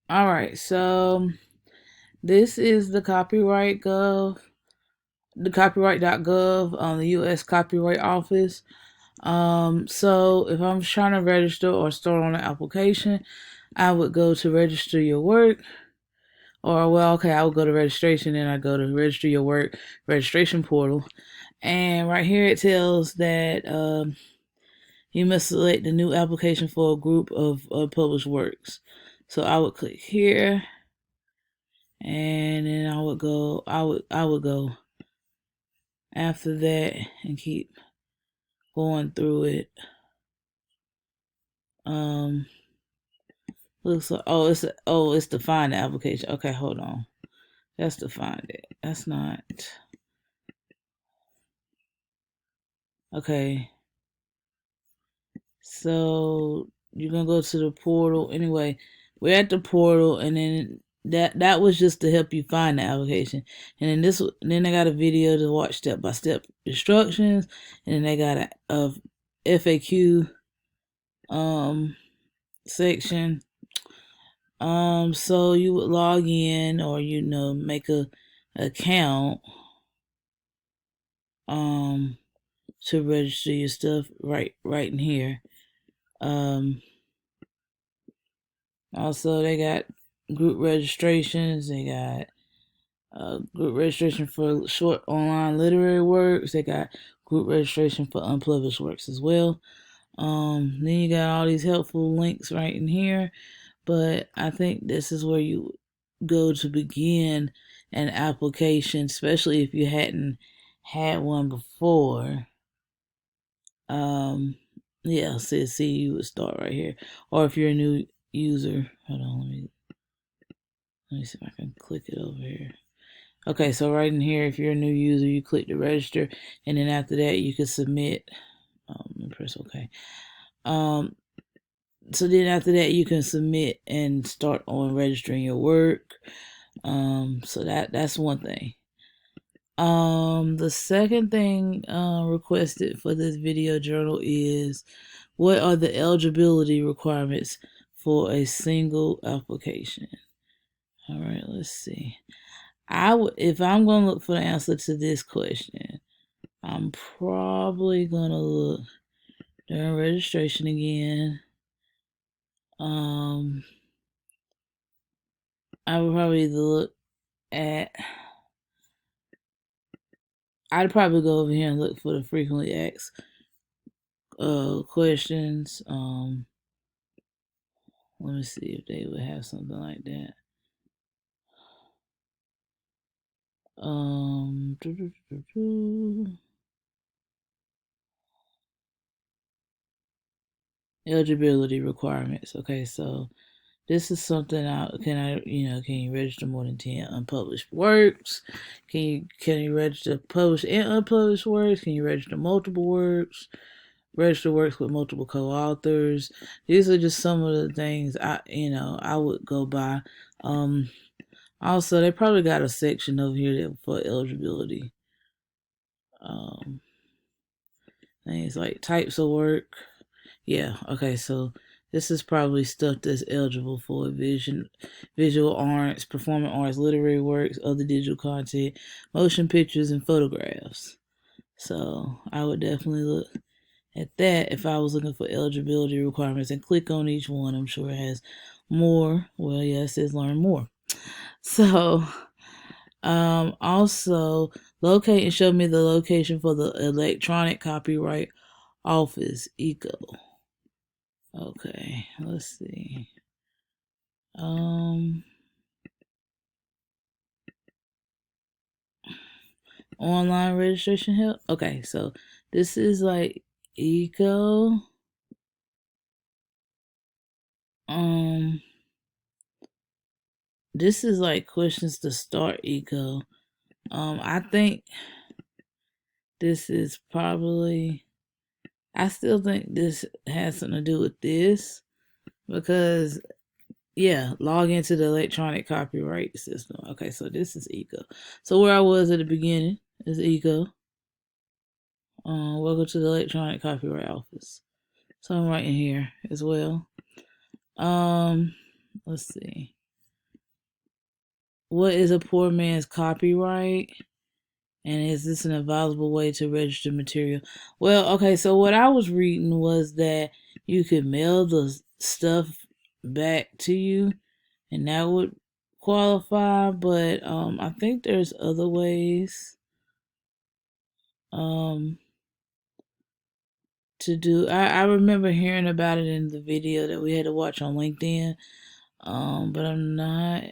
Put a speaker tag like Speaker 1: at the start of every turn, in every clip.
Speaker 1: All right, so this is the copyright.gov on the U.S. Copyright Office. So if I'm trying to register or start on an application, I would go to register your work, or I would go to registration, and I go to register your work registration portal, and right here it tells that you must select a new application for a group of published works. So I would click here, and then I would go after that and keep going through it. Um, looks like it's to find the application. Okay, hold on. That's to find it. That's not okay. So you're gonna go to the portal. Anyway, we're at the portal, and then that was just to help you find the application. And then they got a video to watch step by step instructions, and then they got a FAQ section. So you would log in, or make a account um to register your stuff right in here. Um Also, they got group registrations. They got group registration for short online literary works. They got group registration for unpublished works as well. Then you got all these helpful links right in here. But I think this is where you go to begin an application, especially if you hadn't had one before. Um, yeah, see, you would start right here. Or if you're a new user, hold on, let me see if I can click it over here. Okay, so right in here, if you're a new user, you click to register, and then after that, you can submit. And press OK. So then after that, you can submit and start on registering your work. So that's one thing. The second thing requested for this video journal is, what are the eligibility requirements for a single application? All right, let's see. If I'm gonna look for the answer to this question, I'm probably gonna look during registration again. I would probably look at. I'd probably go over here and look for the frequently asked questions. Let me see if they would have something like that. Doo -doo -doo -doo. Eligibility requirements. Okay, so this is something can you register more than 10 unpublished works? Can you register published and unpublished works? Can you register multiple works? Register works with multiple co-authors. These are just some of the things I would go by. Also, they probably got a section over here for eligibility. Things like types of work. Yeah, okay, so this is probably stuff that's eligible for visual arts, performing arts, literary works, other digital content, motion pictures, and photographs. So I would definitely look at that if I was looking for eligibility requirements and click on each one. I'm sure it has more. Well, yeah, it says learn more. So, also locate and show me the location for the electronic copyright office, ECO. Okay, let's see. Online registration help. Okay, so this is like ECO. This is like questions to start ECO. I think this is probably. I still think this has something to do with this because log into the electronic copyright system. Okay, so this is ECO. So where I was at the beginning is ECO. Welcome to the electronic copyright office. So I'm right in here as well. Let's see. what is a poor man's copyright? And is this an advisable way to register material? Well, okay, so what I was reading was that you could mail the stuff back to you and that would qualify, but I think there's other ways um to do. I remember hearing about it in the video that we had to watch on LinkedIn, but I'm not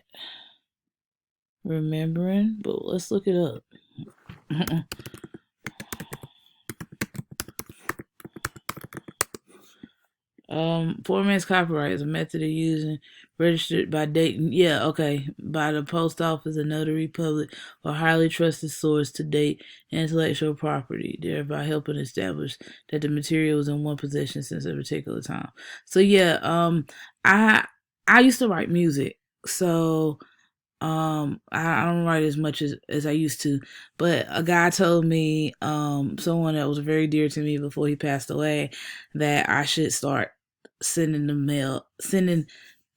Speaker 1: remembering, but let's look it up. Poor man's copyright is a method of using registered by date. Yeah, okay, by the post office, a notary public, or highly trusted source to date intellectual property, thereby helping establish that the material was in one possession since a particular time. So yeah, I used to write music, so I don't write as much as I used to, but a guy told me, someone that was very dear to me before he passed away, that I should start sending the mail,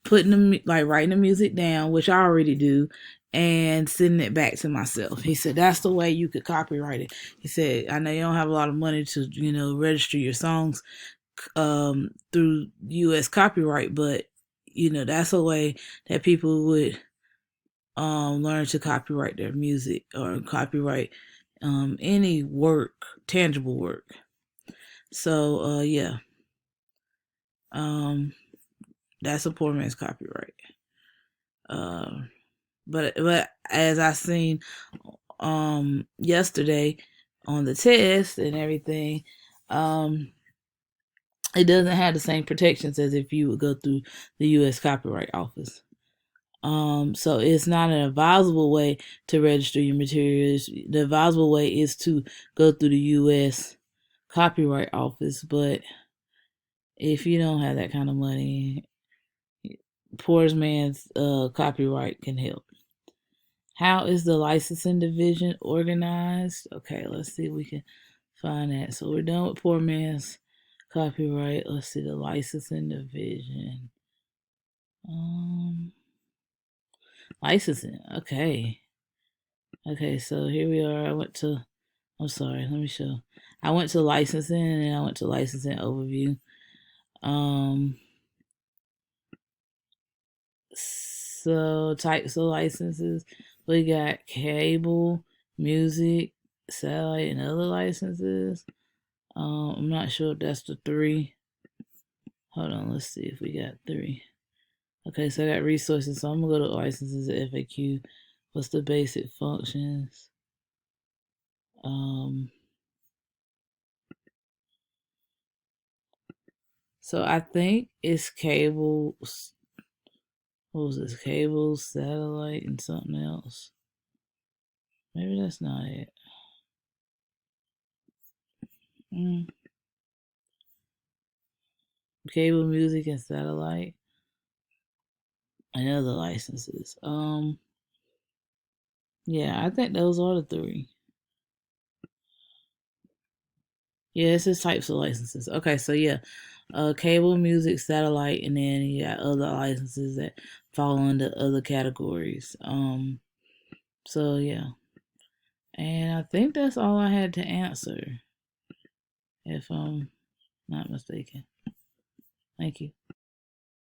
Speaker 1: putting the, like writing the music down, which I already do, and sending it back to myself. He said that's the way you could copyright it. He said, I know you don't have a lot of money to, register your songs through US copyright, but that's a way that people would learn to copyright their music or copyright any work, tangible work. So yeah, that's a poor man's copyright. But as I seen yesterday on the test and everything, it doesn't have the same protections as if you would go through the U.S. Copyright Office. So it's not an advisable way to register your materials. The advisable way is to go through the U.S. Copyright Office, but if you don't have that kind of money, poor man's copyright can help. How is the licensing division organized? Okay, let's see if we can find that. So we're done with poor man's copyright. Let's see the licensing division. Licensing. Okay. Okay, so here we are. I'm sorry, let me show. I went to licensing and then I went to licensing overview. So types of licenses. We got cable, music, satellite, and other licenses. I'm not sure if that's the 3. Hold on, let's see if we got 3. Okay, so I got resources. So I'm gonna go to licenses FAQ. What's the basic functions? So I think it's cable. What was this? Cable, satellite, and something else. Maybe that's not it. Cable, music, and satellite, and other licenses. Yeah, I think those are the 3. Yeah, it says types of licenses. Okay, so yeah, cable, music, satellite, and then you got other licenses that fall under other categories. So yeah, and I think that's all I had to answer, if I'm not mistaken. Thank you.